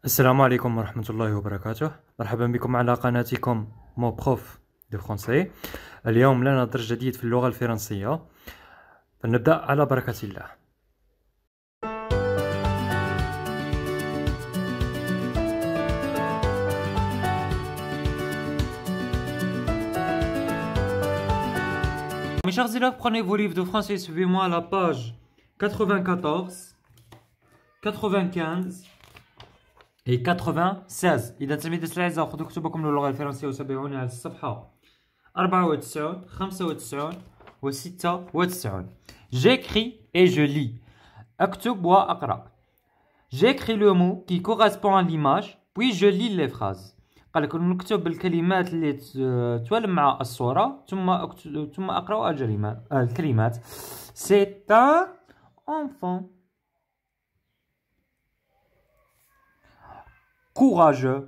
السلام عليكم ورحمة الله وبركاته. مرحبا بكم على قناتكم مو بروف دو فرونسي. اليوم لنا درس جديد في اللغة الفرنسية، فلنبدأ على بركة الله. Mes chers élèves, prenez vos livres de français, suivez-moi à la page 94, 95 et 96. إذا تلاميذ الأعزاء خذوا كتبكم للغة الفرنسية وتابعوني على الصفحة 94, 95 و 96. J'écris et je lis. أكتب وأقرأ. J'écris le mot qui correspond à l'image, puis je lis les phrases. قال لك نكتب الكلمات اللي توالم مع الصورة ثم أقرأ الكلمات. C'est un enfant courageux.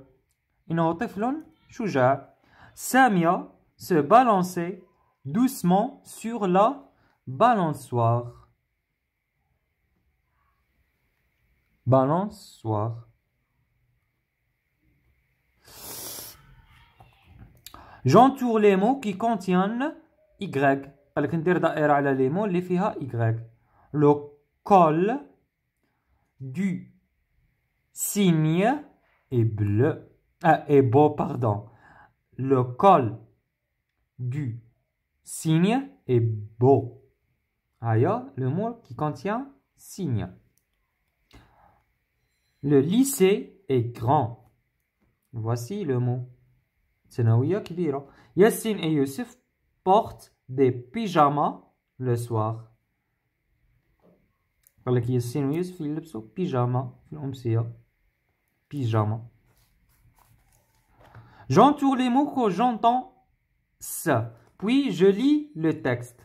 إنه طفل شجاع. سامية se balancer doucement sur la balançoire. Balançoire. J'entoure les mots qui contiennent Y. قال لك ندير دائرة على les mots اللي فيها Y. Le col du cygne est bleu. Est beau, pardon. Le col du cygne est beau. Ailleurs, le mot qui contient cygne. Le lycée est grand. Voici le mot. ثانوية كبيرة. Yassine et Youssef portent des pyjamas le soir. قال لك ياسين ويوسف يلبسوا بيجاما في الأمسية. Pyjama. J'entoure les mots quand j'entends ça. Puis je lis le texte.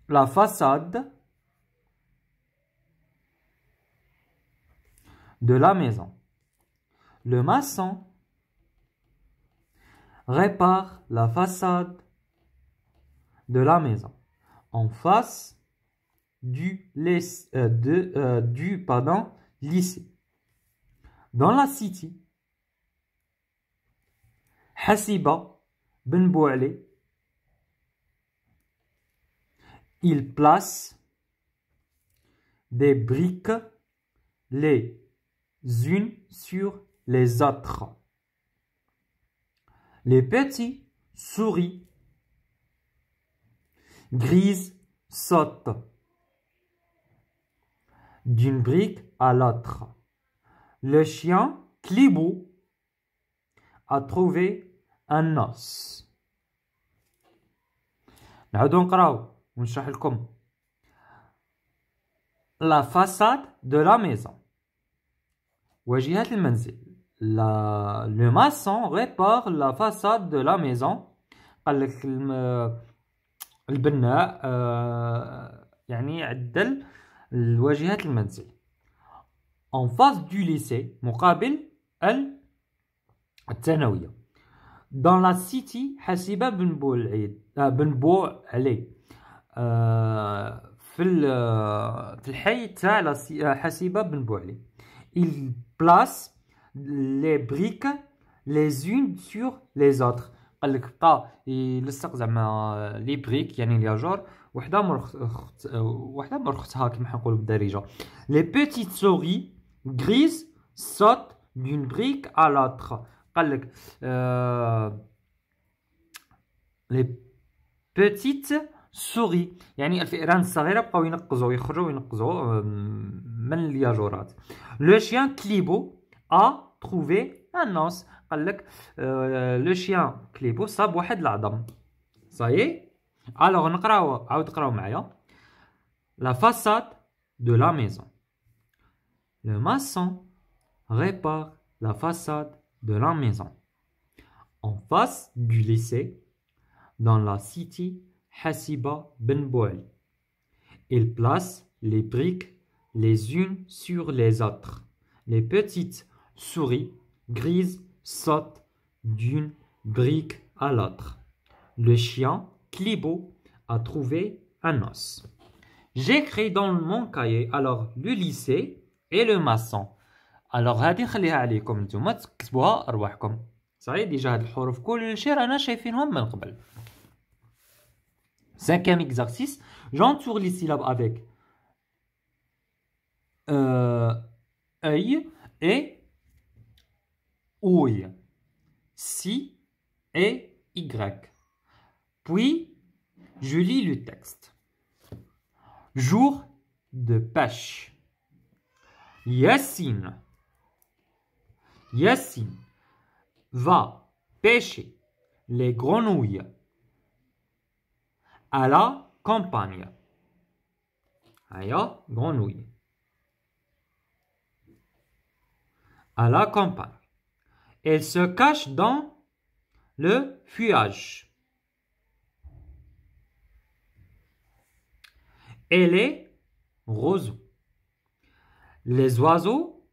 La façade de la maison. Le maçon répare la façade de la maison en face du lycée. Dans la city, Hasiba Ben Bouali, il place des briques les unes sur les autres. Les petits souris grises sautent d'une brique à l'autre. Le chien Clibou a trouvé un os. نعودو نقراو ونشرح لكم. La façade de la maison. واجهة المنزل. Le maçon répare la façade de la maison. قال لك البناء يعني يعدل واجهة المنزل. En face du lycée, مقابل الثانوية. Dans la city, حسيبة بن بوعلي. في الحي تاع حسيبة بن بوعلي. Il place les briques les unes sur les autres. قال لك بقى يلصق زعما لي بريك يعني الياجور وحده مور اختها كيما حنقولوا بالدارجه. Les petites souris grises sautent d'une brique à l'autre. قال لك les petites souris يعني الفئران الصغيره بقاو يخرجوا وينقزوا من الياجورات. Le chien Clibo a trouvé un os. قال لك لو شيان كليبو صاب واحد العظم. صايي. الوغ نقراو عاود قراو معايا. La façade de la maison. Le maçon répare la façade de la maison. En face du lycée, dans la city Hasiba Ben Bouali. Il place les briques les unes sur les autres. Les petites souris grises sautent d'une brique à l'autre. Le chien Clibo a trouvé un os. J'écris dans mon cahier alors le lycée et le maçon. الوغ هادي نخليها عليكم نتوما تكتبوها ارواحكم. صحيح ديجا هاد الحروف كلشي رانا شايفينهم من قبل. Cinquième exercice, j'entoure les syllabes avec œil et ouille, si et y. Puis, je lis le texte. Jour de pêche. Yassine va pêcher les grenouilles à la campagne. Aya, grenouille. À la campagne. Elle se cache dans le feuillage. Elle est rose. Les oiseaux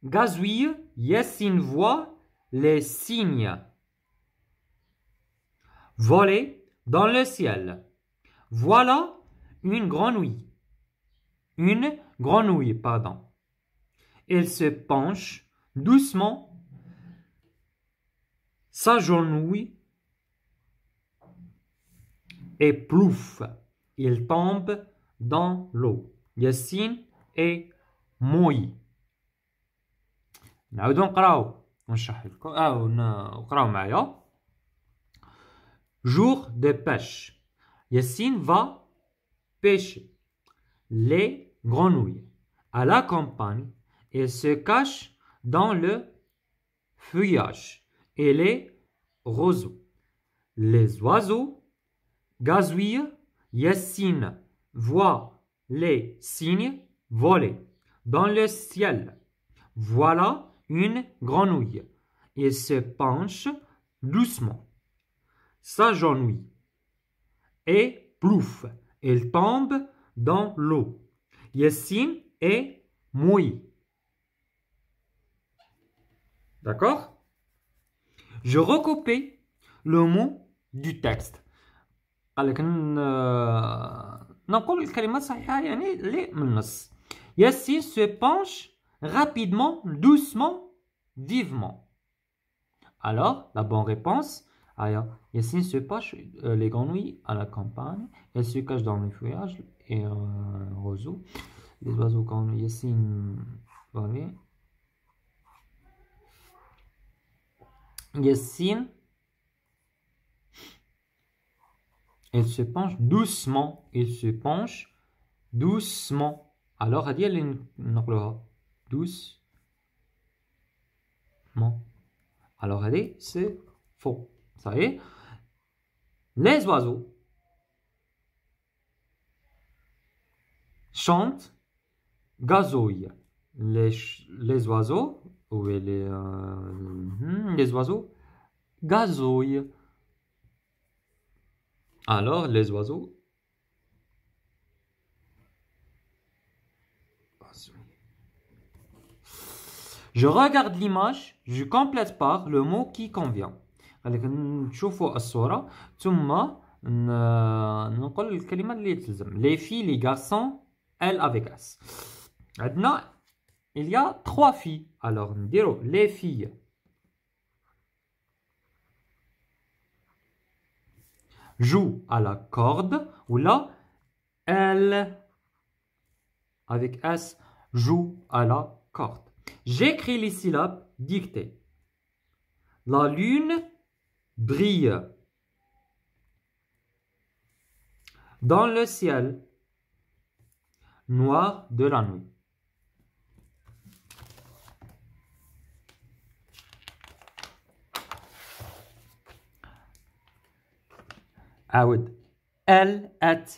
gazouillent. Yassine voit les cygnes voler dans le ciel. Voilà une grenouille. Une grenouille, pardon. Elle se penche doucement, s'agenouille et plouf, il tombe dans l'eau. Yassine est mouillé. نعاودو نقراو ونشرح لكم ونقراو معايا. Jour de pêche. Yassine va pêcher les grenouilles à la campagne. Elle se cache dans le feuillage et les roseaux. Les oiseaux gazouillent. Yassine voit les cygnes voler dans le ciel. Voilà une grenouille. Il se penche doucement, s'agenouille et plouf, il tombe dans l'eau. Yassine est mouillé. D'accord? Je recopie le mot du texte. نقول الكلمات صحيحة يعني اللي من النص. Yassine se penche rapidement, doucement, vivement. Alors, la bonne réponse, Yassine se penche les grenouilles à la campagne, elle se cache dans le feuillage et roseaux. Les oiseaux quand Yassine volait. Yassine, elle se penche doucement, il se penche doucement. Alors, elle dit elle doucement. Alors, elle dit c'est faux. Ça y est. Les oiseaux chantent, gazouillent. Les oiseaux, oui, les oiseaux gazouillent. Alors, les oiseaux je regarde l'image, je complète par le mot qui convient. نشوفوا الصورة ثم نقول الكلمة اللي تلزم. Les filles, les garçons, elle avec S. عندنا il y a 3 filles. Alors نديرو les filles jouent à la corde ou là elle avec S joue à la corde. J'écris les syllabes dictées. La lune brille dans le ciel noir de la nuit. عاود LRS.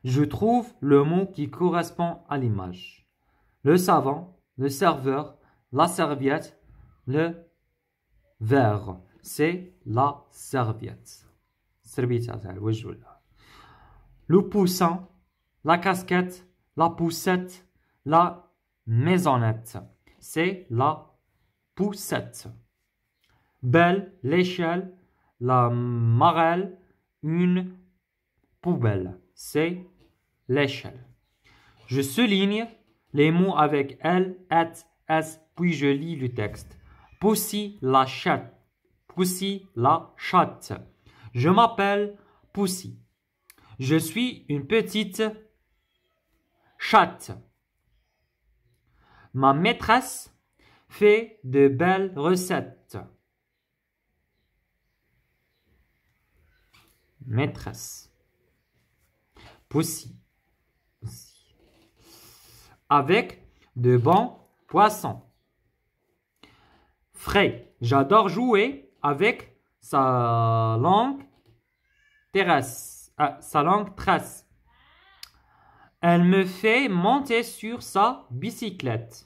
Je trouve le mot qui correspond à l'image. Le savon, le serveur, la serviette, le verre. C'est la serviette. Le poussin, la casquette, la poussette, la maisonnette. C'est la poussette. Belle, l'échelle, la marelle, une poubelle. C'est l'échelle. Je souligne les mots avec L, at, S, puis je lis le texte. Pussy la chatte. Pussy la chatte. Je m'appelle Pussy. Je suis une petite chatte. Ma maîtresse fait de belles recettes. Maîtresse. Pussy. Avec de bons poissons. Frais. J'adore jouer avec sa langue terrestre. Sa langue tresse. Elle me fait monter sur sa bicyclette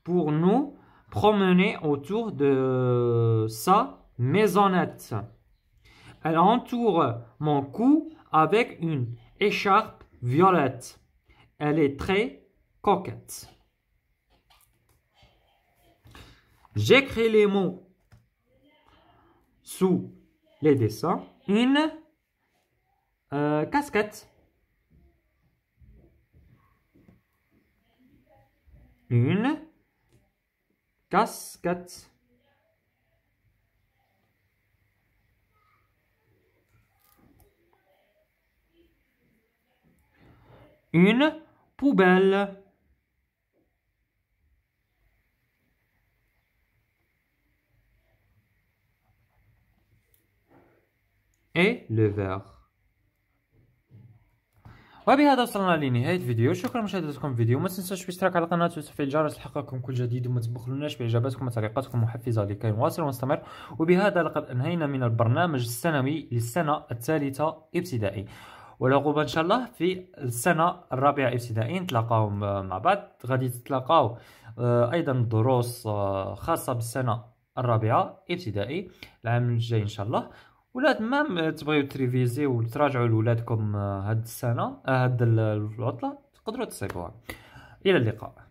pour nous promener autour de sa maisonnette. Elle entoure mon cou avec une écharpe violette. Elle est très coquette. J'écris les mots sous les dessins. Une casquette. Une casquette. Une poubelle. Et le verre. وبهذا وصلنا لنهاية الفيديو. شكرا لمشاهدتكم الفيديو. ما تنساش الاشتراك على القناة وتفعيل الجرس لحقكم كل جديد، وما تبخلوناش باعجاباتكم وتعليقاتكم المحفزة لكي نواصل ونستمر. وبهذا لقد انهينا من البرنامج السنوي للسنة الثالثة ابتدائي، ورغبا ان شاء الله في السنة الرابعة ابتدائي نتلاقاو مع بعض. غادي تتلاقاو ايضا دروس خاصة بالسنة الرابعة ابتدائي العام الجاي ان شاء الله. ولا تمام تبغيو تريفيزيو وتراجعوا لولادكم هاد السنة هاد العطلة تقدروا تصيبوها. إلى اللقاء.